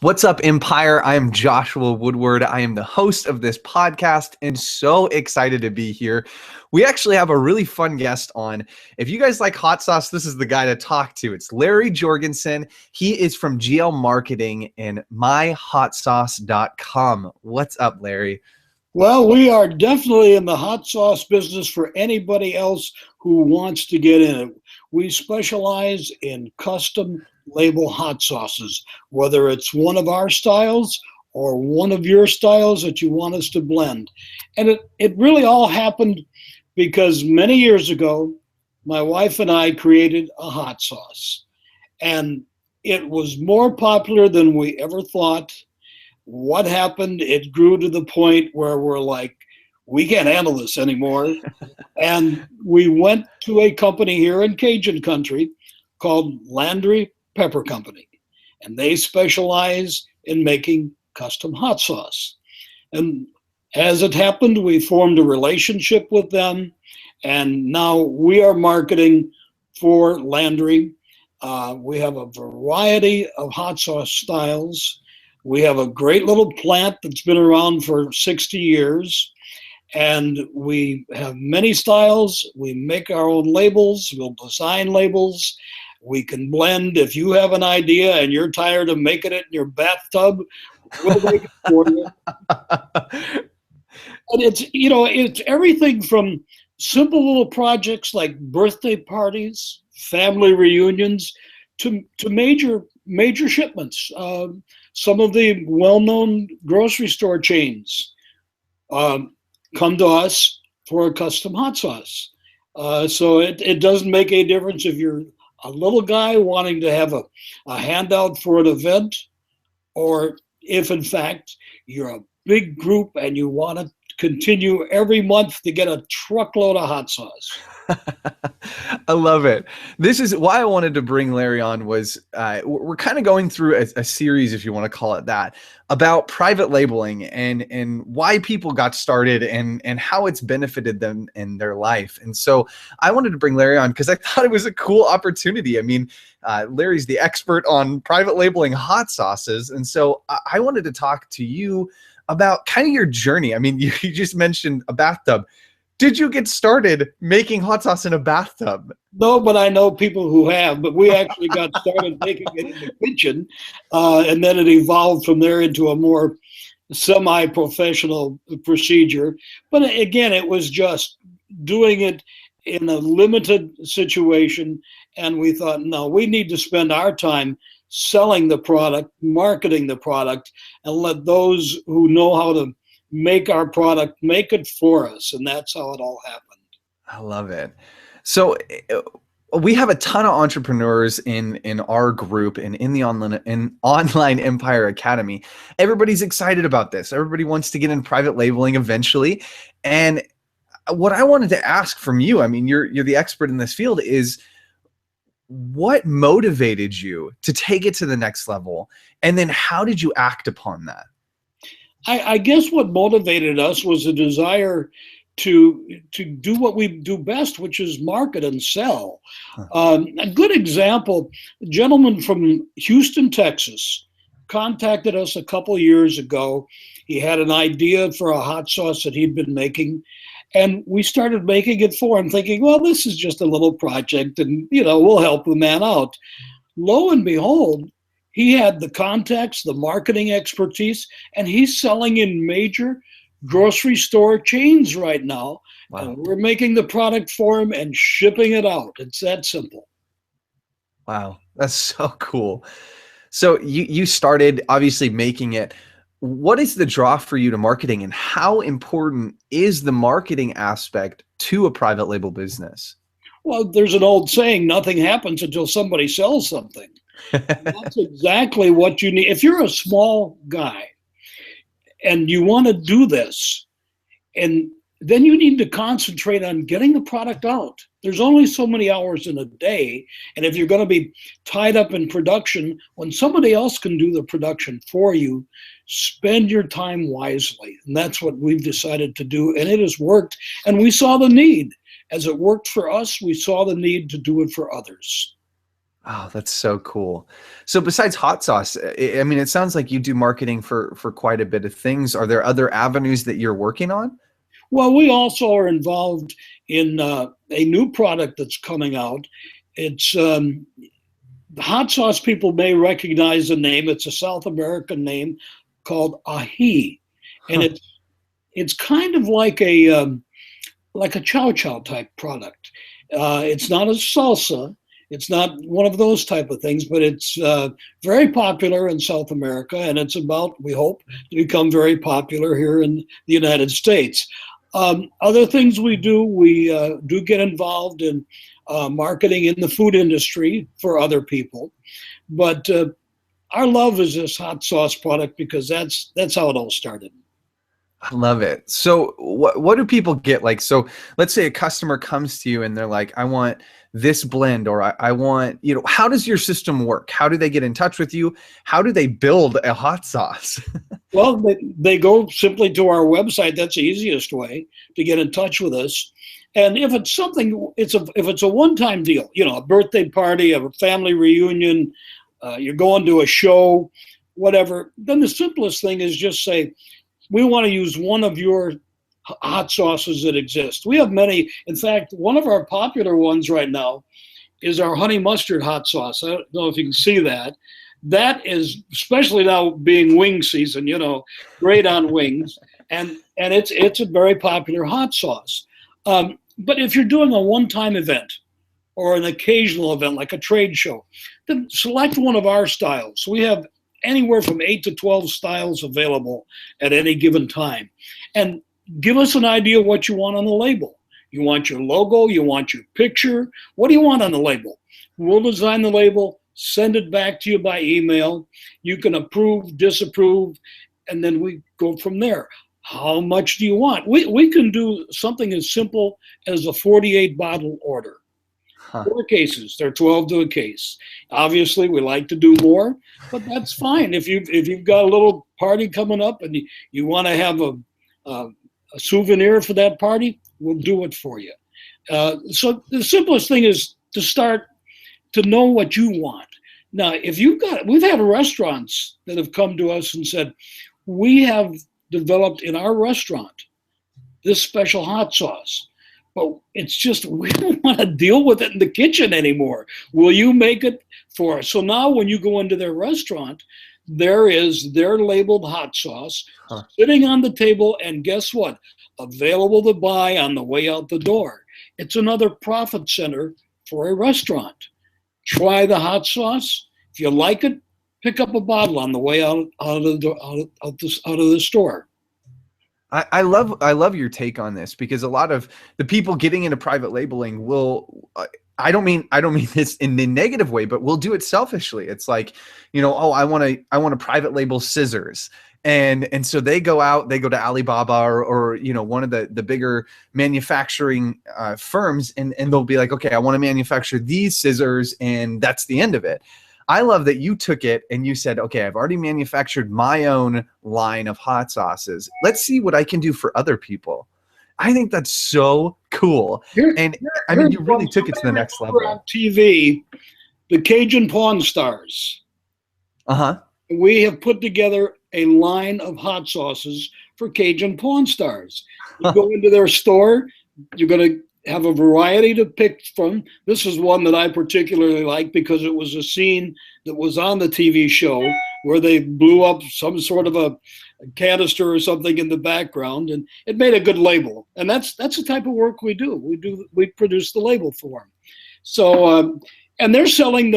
What's up, Empire? I am Joshua Woodward. I am the host of this podcast and so excited to be here. We actually have a really fun guest on. If you guys like hot sauce, this is the guy to talk to. It's Larry Jorgensen. He is from GL Marketing and myhotsauce.com. What's up, Larry? Well, we are definitely in the hot sauce business for anybody else who wants to get in it. We specialize in custom label hot sauces, whether it's one of our styles or one of your styles that you want us to blend. And it really all happened because many years ago, my wife and I created a hot sauce. And it was more popular than we ever thought. What happened? It grew to the point where we're like, we can't handle this anymore. And we went to a company here in Cajun country called Landry Pepper Company. And they specialize in making custom hot sauce. And as it happened, we formed a relationship with them. And now we are marketing for Landry. We have a variety of hot sauce styles. We have a great little plant that's been around for 60 years, and we have many styles. We make our own labels. We'll design labels. We can blend. If you have an idea and you're tired of making it in your bathtub, we'll make it for you. And it's everything from simple little projects like birthday parties, family reunions, to major shipments. Some of the well-known grocery store chains come to us for a custom hot sauce. So it doesn't make any difference if you're a little guy wanting to have a handout for an event, or if in fact you're a big group and you want to continue every month to get a truckload of hot sauce. I love it. This is why I wanted to bring Larry on. Was we're kind of going through a series, if you want to call it that, about private labeling and why people got started and how it's benefited them in their life. And so I wanted to bring Larry on because I thought it was a cool opportunity. I mean, Larry's the expert on private labeling hot sauces. And so I wanted to talk to you about kind of your journey. I mean, you just mentioned a bathtub. Did you get started making hot sauce in a bathtub? No, but I know people who have. But we actually got started making it in the kitchen, and then it evolved from there into a more semi-professional procedure. But again, it was just doing it in a limited situation, and we thought, no, we need to spend our time selling the product, marketing the product, and let those who know how to make our product make it for us. And that's how it all happened. I love it. So we have a ton of entrepreneurs in our group and in the online Empire Academy. Everybody's excited about this. Everybody wants to get in private labeling eventually. And what I wanted to ask from you, I mean, you're the expert in this field, is what motivated you to take it to the next level? And then how did you act upon that? I guess what motivated us was a desire to do what we do best, which is market and sell. A good example, a gentleman from Houston, Texas, contacted us a couple years ago. He had an idea for a hot sauce that he'd been making, and we started making it for him, thinking, well, this is just a little project, and we'll help the man out. Lo and behold, he had the contacts, the marketing expertise, and he's selling in major grocery store chains right now. Wow. And we're making the product for him and shipping it out. It's that simple. Wow, that's so cool. So you started obviously making it. What is the draw for you to marketing, and how important is the marketing aspect to a private label business? Well, there's an old saying, nothing happens until somebody sells something. That's exactly what you need. If you're a small guy and you want to do this, and then you need to concentrate on getting the product out. There's only so many hours in a day. And if you're going to be tied up in production, when somebody else can do the production for you, spend your time wisely. And that's what we've decided to do. And it has worked. And we saw the need. As it worked for us, we saw the need to do it for others. Oh, that's so cool. So besides hot sauce, I mean, it sounds like you do marketing for quite a bit of things. Are there other avenues that you're working on? Well, we also are involved in a new product that's coming out. It's the hot sauce people may recognize the name. It's a South American name called ají, and Huh. it's kind of like a chow chow type product. It's not a salsa. It's not one of those type of things, but it's very popular in South America, and it's about, we hope, to become very popular here in the United States. Other things we do get involved in marketing in the food industry for other people, but our love is this hot sauce product because that's how it all started. I love it. So what do people get? Like, so let's say a customer comes to you and they're like, I want this blend, or I want, how does your system work? How do they get in touch with you? How do they build a hot sauce? Well, they go simply to our website. That's the easiest way to get in touch with us. And if it's something, if it's a one-time deal, a birthday party, a family reunion, you're going to a show, whatever, then the simplest thing is just say, we want to use one of your hot sauces that exist. We have many. In fact, one of our popular ones right now is our honey mustard hot sauce. I don't know if you can see that. That is, especially now being wing season, great on wings, and it's a very popular hot sauce. But if you're doing a one-time event or an occasional event like a trade show, then select one of our styles. We have anywhere from 8 to 12 styles available at any given time. And give us an idea of what you want on the label. You want your logo, you want your picture. What do you want on the label? We'll design the label, send it back to you by email. You can approve, disapprove, and then we go from there. How much do you want? We can do something as simple as a 48 bottle order. Huh. 4 cases, they're 12 to a case. Obviously, we like to do more, but that's fine. If you've got a little party coming up and you want to have a souvenir for that party, we'll do it for you. So the simplest thing is to start to know what you want. Now, we've had restaurants that have come to us and said, we have developed in our restaurant this special hot sauce, but it's just, we don't want to deal with it in the kitchen anymore. Will you make it for us? So now when you go into their restaurant, there is their labeled hot sauce Huh. sitting on the table, and guess what? Available to buy on the way out the door. It's another profit center for a restaurant. Try the hot sauce. If you like it, pick up a bottle on the way out of the store. I love your take on this, because a lot of the people getting into private labeling will, I don't mean this in the negative way, but we'll do it selfishly. It's like, oh, I want to private label scissors. And so they go out, they go to Alibaba or one of the bigger manufacturing firms, and they'll be like, okay, I want to manufacture these scissors, and that's the end of it. I love that you took it and you said, okay, I've already manufactured my own line of hot sauces. Let's see what I can do for other people. I think that's so cool. And I mean, you really took it to the next level. On TV, the Cajun Pawn Stars. Uh-huh. We have put together a line of hot sauces for Cajun Pawn Stars. You go into their store, you're going to have a variety to pick from. This is one that I particularly like because it was a scene that was on the TV show where they blew up some sort of a canister or something in the background, and it made a good label. And that's the type of work we do. We produce the label for them. So and they're selling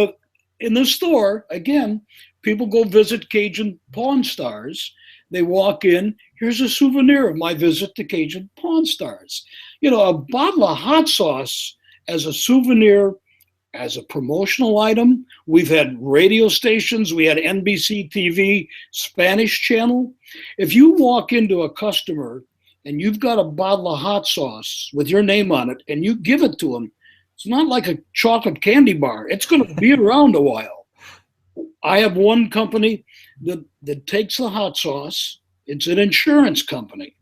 in the store again. People go visit Cajun Pawn Stars. They walk in, here's a souvenir of my visit to Cajun Pawn Stars. A bottle of hot sauce as a souvenir, as a promotional item. We've had radio stations. We had NBC TV Spanish channel. If you walk into a customer and you've got a bottle of hot sauce with your name on it and you give it to them, it's not like a chocolate candy bar. It's going to be around a while. I have one company that takes the hot sauce. It's an insurance company.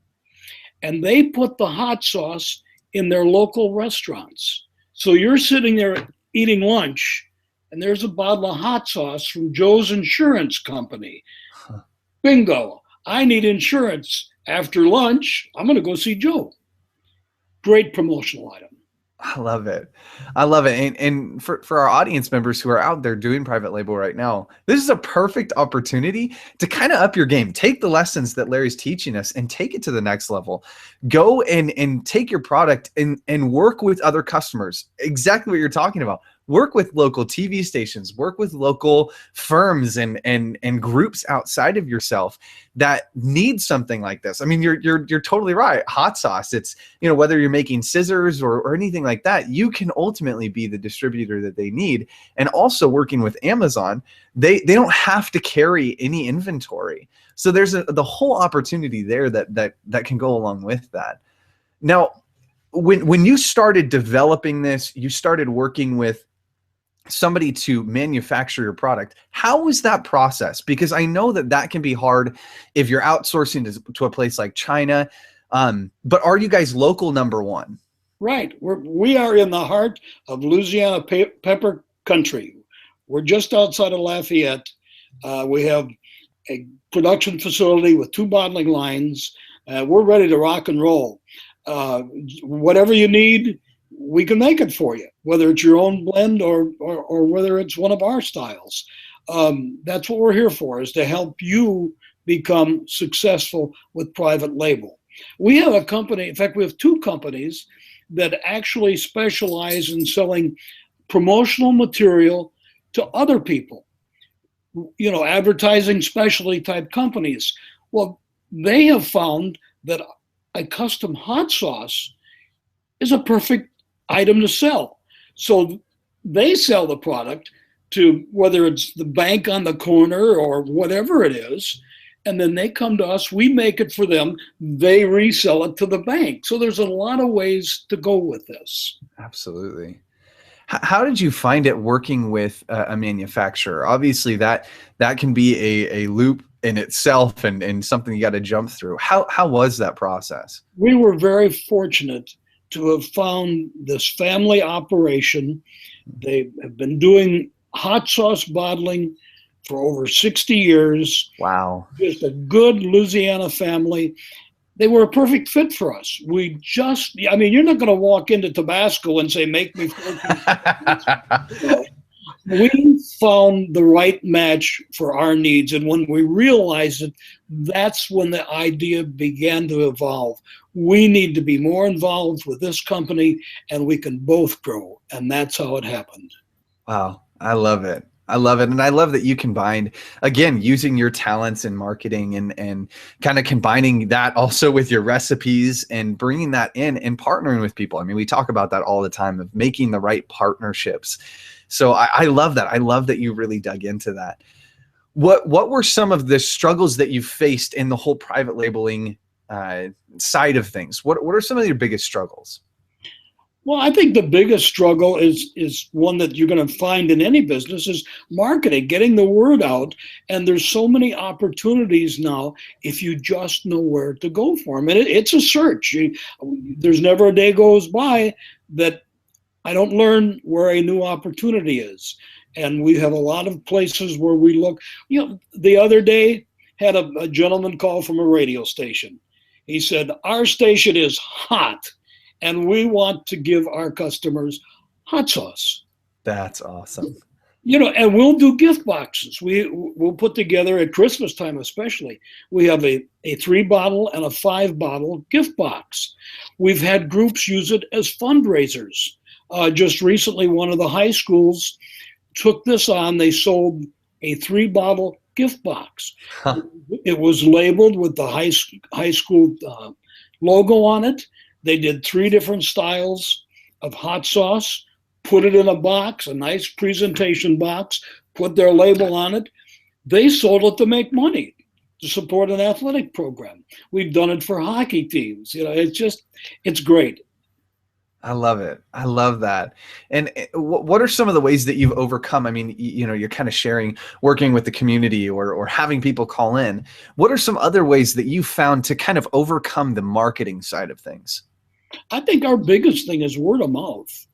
And they put the hot sauce in their local restaurants. So you're sitting there eating lunch, and there's a bottle of hot sauce from Joe's Insurance Company. Huh. Bingo. I need insurance. After lunch, I'm going to go see Joe. Great promotional item. I love it. I love it. And for our audience members who are out there doing private label right now, this is a perfect opportunity to kind of up your game. Take the lessons that Larry's teaching us and take it to the next level. Go and take your product and work with other customers. Exactly what you're talking about. Work with local TV stations, work with local firms and groups outside of yourself that need something like this. I mean, you're totally right. Hot sauce. It's, whether you're making scissors or anything like that, you can ultimately be the distributor that they need. And also working with Amazon, they don't have to carry any inventory. So there's the whole opportunity there that can go along with that. Now, when you started developing this, you started working with somebody to manufacture your product. How was that process? Because I know that can be hard if you're outsourcing to a place like China. But are you guys local, number one? Right. We are in the heart of Louisiana pepper country. We're just outside of Lafayette. We have a production facility with 2 bottling lines. We're ready to rock and roll. Whatever you need, we can make it for you, whether it's your own blend or whether it's one of our styles. That's what we're here for, is to help you become successful with private label. We have a company, in fact, we have 2 companies that actually specialize in selling promotional material to other people, advertising specialty type companies. Well, they have found that a custom hot sauce is a perfect item to sell. So they sell the product to, whether it's the bank on the corner or whatever it is, and then they come to us, we make it for them, they resell it to the bank. So there's a lot of ways to go with this. Absolutely. How did you find it working with a manufacturer? Obviously that can be a loop in itself and something you got to jump through. How was that process? We were very fortunate to have found this family operation. They have been doing hot sauce bottling for over 60 years. Wow. Just a good Louisiana family. They were a perfect fit for us. You're not going to walk into Tabasco and say, make me 14. We found the right match for our needs. And when we realized it, that's when the idea began to evolve. We need to be more involved with this company and we can both grow. And that's how it happened. Wow. I love it. I love it. And I love that you combined, again, using your talents in marketing and kind of combining that also with your recipes and bringing that in and partnering with people. I mean, we talk about that all the time, of making the right partnerships. So I love that. I love that you really dug into that. What were some of the struggles that you faced in the whole private labeling side of things? What are some of your biggest struggles? Well, I think the biggest struggle is one that you're going to find in any business, is marketing, getting the word out. And there's so many opportunities now if you just know where to go for them. And it's a search. There's never a day goes by that I don't learn where a new opportunity is. And we have a lot of places where we look. The other day had a gentleman call from a radio station. He said, our station is hot, and we want to give our customers hot sauce. That's awesome. And we'll do gift boxes. We'll put together at Christmas time, especially. We have a 3-bottle and a 5-bottle gift box. We've had groups use it as fundraisers. Just recently, one of the high schools took this on. They sold a 3-bottle gift box. Huh. It was labeled with the high school logo on it. They did 3 different styles of hot sauce, put it in a box, a nice presentation box, put their label on it. They sold it to make money, to support an athletic program. We've done it for hockey teams. It's great. I love it. I love that. And what are some of the ways that you've overcome? I mean, you're kind of sharing, working with the community or having people call in. What are some other ways that you found to kind of overcome the marketing side of things? I think our biggest thing is word of mouth.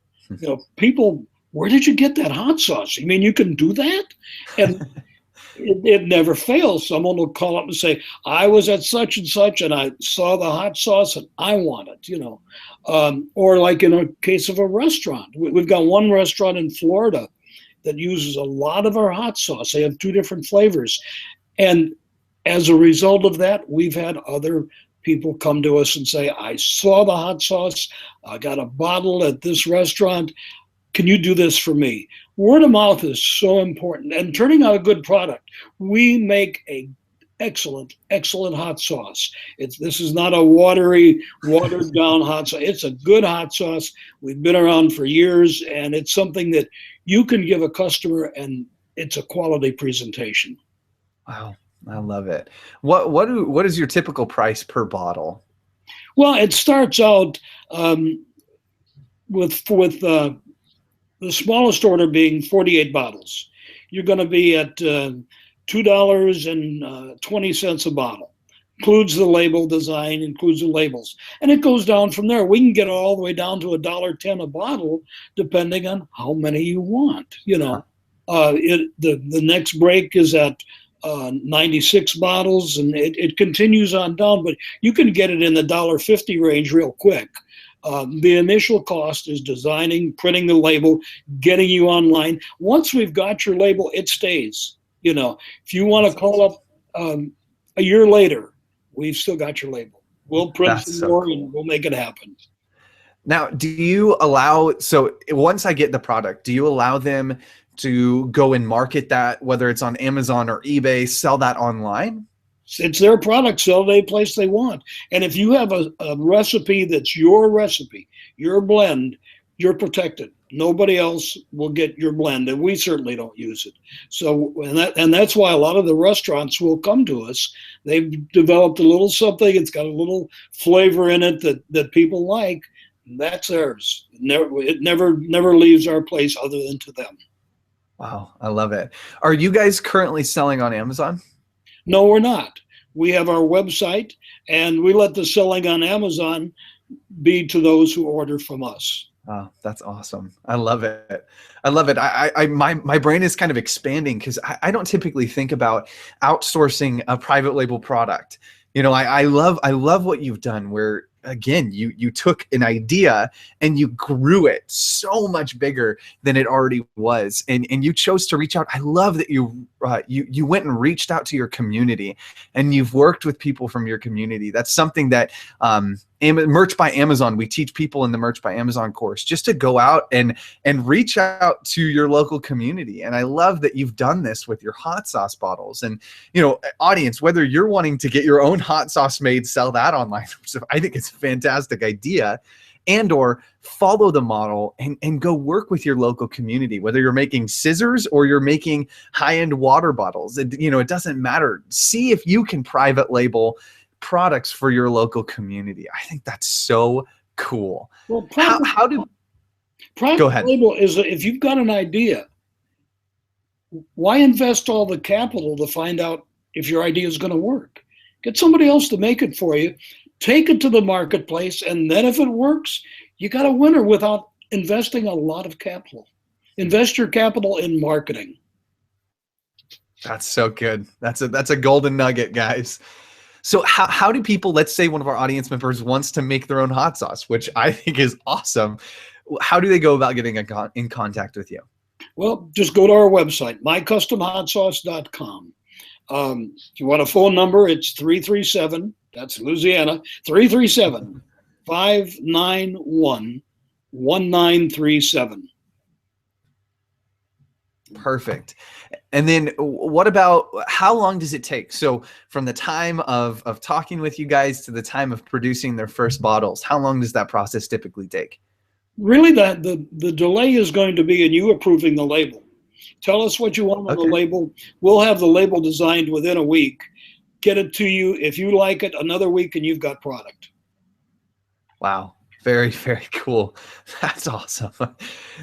People where did you get that hot sauce? You mean you can do that? And it never fails. Someone will call up and say, I was at such and such and I saw the hot sauce and I want it, or like in a case of a restaurant, we've got one restaurant in Florida that uses a lot of our hot sauce. They have two different flavors. And as a result of that, we've had other people come to us and say, I saw the hot sauce, I got a bottle at this restaurant. Can you do this for me? Word of mouth is so important, and turning out a good product. We make a excellent, excellent hot sauce. This is not a watery, watered down hot sauce. It's a good hot sauce. We've been around for years, and it's something that you can give a customer, and it's a quality presentation. Wow, I love it. What is your typical price per bottle? Well, it starts out with the smallest order being 48 bottles. You're going to be at $2.20 a bottle. Includes the label design, includes the labels. And it goes down from there. We can get it all the way down to $1.10 a bottle, depending on how many you want. The next break is at 96 bottles, and it continues on down, but you can get it in the $1.50 range real quick. The initial cost is designing, printing the label, getting you online. Once we've got your label, it stays. If you want to call up a year later, we've still got your label. We'll print some more and we'll make it happen. Now, do you allow, so once I get the product, do you allow them to go and market that, whether it's on Amazon or eBay, sell that online? It's their product, sell it any place they want. And if you have a recipe that's your recipe, your blend, you're protected. Nobody else will get your blend, and we certainly don't use it. So, and that's why a lot of the restaurants will come to us. They've developed a little something. It's got a little flavor in it that people like. That's theirs. It never leaves our place other than to them. Wow, I love it. Are you guys currently selling on Amazon? No, we're not. We have our website, and we let the selling on Amazon be to those who order from us. Oh, that's awesome. I love it. I love it. My brain is kind of expanding because I don't typically think about outsourcing a private label product. I love what you've done where, again, you took an idea and you grew it so much bigger than it already was, and you chose to reach out. I love that you went and reached out to your community, and you've worked with people from your community. That's something that Merch by Amazon, we teach people in the Merch by Amazon course just to go out and reach out to your local community. And I love that you've done this with your hot sauce bottles. And audience, whether you're wanting to get your own hot sauce made, sell that online, so I think it's a fantastic idea, and or follow the model and go work with your local community, whether you're making scissors or you're making high-end water bottles. It doesn't matter. See if you can private label products for your local community. I think that's so cool. Well, private label is, if you've got an idea, why invest all the capital to find out if your idea is going to work? Get somebody else to make it for you. Take it to the marketplace, and then if it works, you got a winner without investing a lot of capital. Invest your capital in marketing. That's so good. That's a golden nugget, guys. So how do people, let's say one of our audience members wants to make their own hot sauce, which I think is awesome. How do they go about getting in contact with you? Well, just go to our website, mycustomhotsauce.com. If you want a phone number, it's 337, that's Louisiana, 337-591-1937. Perfect. And then what about, how long does it take? So from the time of talking with you guys to the time of producing their first bottles, how long does that process typically take? Really, the delay is going to be in you approving the label. Tell us what you want on the label. We'll have the label designed within a week. Get it to you. If you like it, another week and you've got product. Wow. Very, very cool. That's awesome.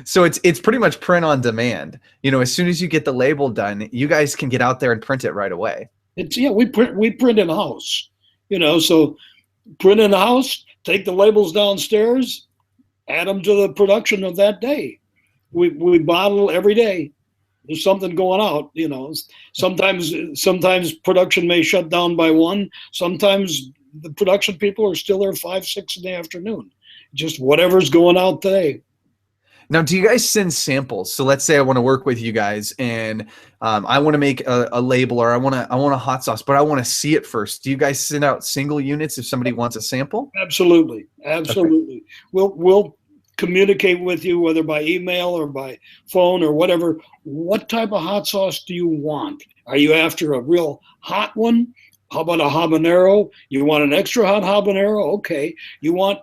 So it's pretty much print on demand. As soon as you get the label done, you guys can get out there and print it right away. We print in house. So print in the house, take the labels downstairs, add them to the production of that day. we bottle every day. There's something going out, you know. Sometimes production may shut down by 1. Sometimes the production people are still there 5, 6 in the afternoon. Just whatever's going out today. Now, do you guys send samples? So let's say I want to work with you guys, and I want to make a label, or I want a hot sauce, but I want to see it first. Do you guys send out single units if somebody wants a sample? Absolutely, Okay. absolutely. We'll communicate with you, whether by email or by phone or whatever. What type of hot sauce do you want? Are you after a real hot one? How about a habanero? You want an extra hot habanero? Okay. You want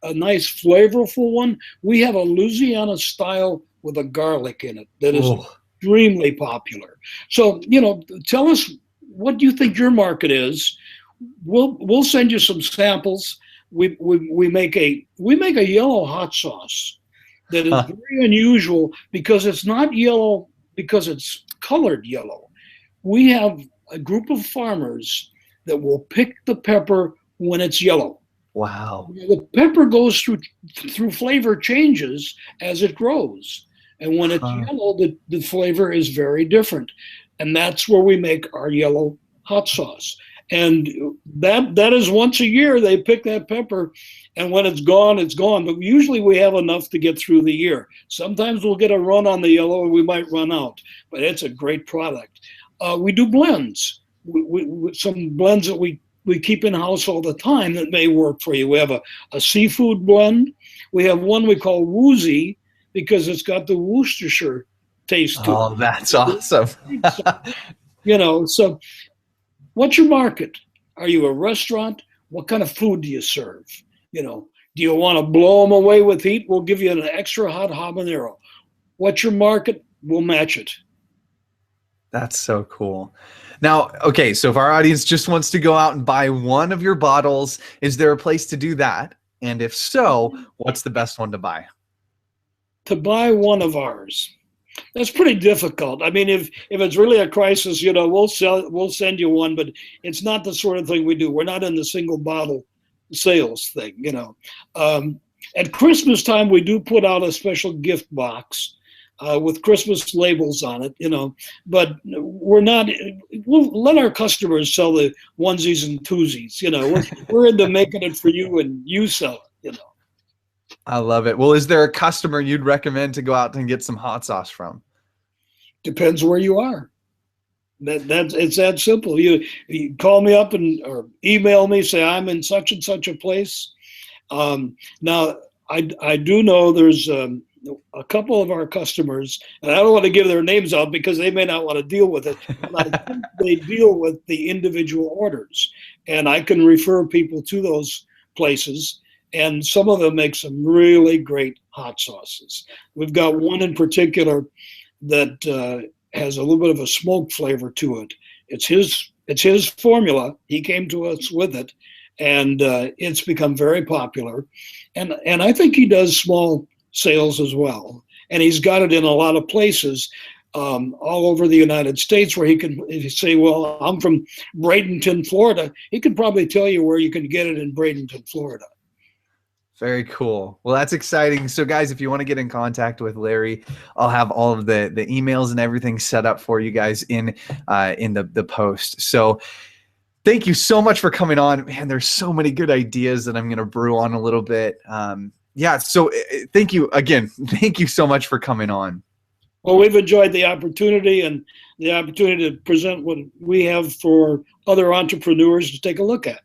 a nice flavorful one? We have a Louisiana style with a garlic in it that is Oh, extremely popular. So, you know, tell us, what do you think your market is? We'll send you some samples. We make a yellow hot sauce that is huh. very unusual because it's not yellow because it's colored yellow. We have a group of farmers that will pick the pepper when it's yellow. Wow. The pepper goes through flavor changes as it grows. And when it's Huh. yellow, the flavor is very different. And that's where we make our yellow hot sauce. And that is once a year they pick that pepper, and when it's gone, it's gone. But usually we have enough to get through the year. Sometimes we'll get a run on the yellow, and we might run out. But it's a great product. We do blends. Some blends that we keep in house all the time that may work for you. We have a seafood blend. We have one we call woozy because it's got the Worcestershire taste to Oh, that's awesome. it. So, you know, so what's your market? Are you a restaurant? What kind of food do you serve? You know, do you want to blow them away with heat? We'll give you an extra hot habanero. What's your market? We'll match it. That's so cool. Now, okay, so if our audience just wants to go out and buy one of your bottles, is there a place to do that? And if so, what's the best one to buy? To buy one of ours, that's pretty difficult. I mean, if it's really a crisis, you know, we'll send you one, but it's not the sort of thing we do. We're not in the single bottle sales thing, you know. At Christmas time, we do put out a special gift box with Christmas labels on it, you know. But we're not. We'll let our customers sell the onesies and twosies, you know. We're into making it for you, and you sell it, you know. I love it. Well, is there a customer you'd recommend to go out and get some hot sauce from? Depends where you are. That's it's that simple. You call me up and or email me, say I'm in such and such a place. Now I do know there's a couple of our customers, and I don't want to give their names out because they may not want to deal with it. But I think they deal with the individual orders, and I can refer people to those places. And some of them make some really great hot sauces. We've got one in particular that has a little bit of a smoke flavor to it. It's his formula. He came to us with it, and it's become very popular. And I think he does small sales as well. And he's got it in a lot of places all over the United States where he can, if you say, well, I'm from Bradenton, Florida, he could probably tell you where you can get it in Bradenton, Florida. Very cool. Well, that's exciting. So, guys, if you want to get in contact with Larry, I'll have all of the emails and everything set up for you guys in the post. So, thank you so much for coming on. Man, there's so many good ideas that I'm going to brew on a little bit. Yeah. So, thank you again. Thank you so much for coming on. Well, we've enjoyed the opportunity and the opportunity to present what we have for other entrepreneurs to take a look at.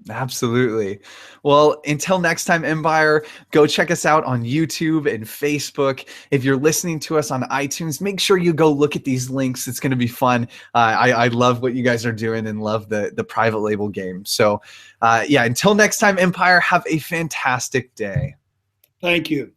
Absolutely. Well, until next time, Empire, go check us out on YouTube and Facebook. If you're listening to us on iTunes, make sure you go look at these links. It's going to be fun. I love what you guys are doing and love the private label game. So, yeah, until next time, Empire, have a fantastic day. Thank you.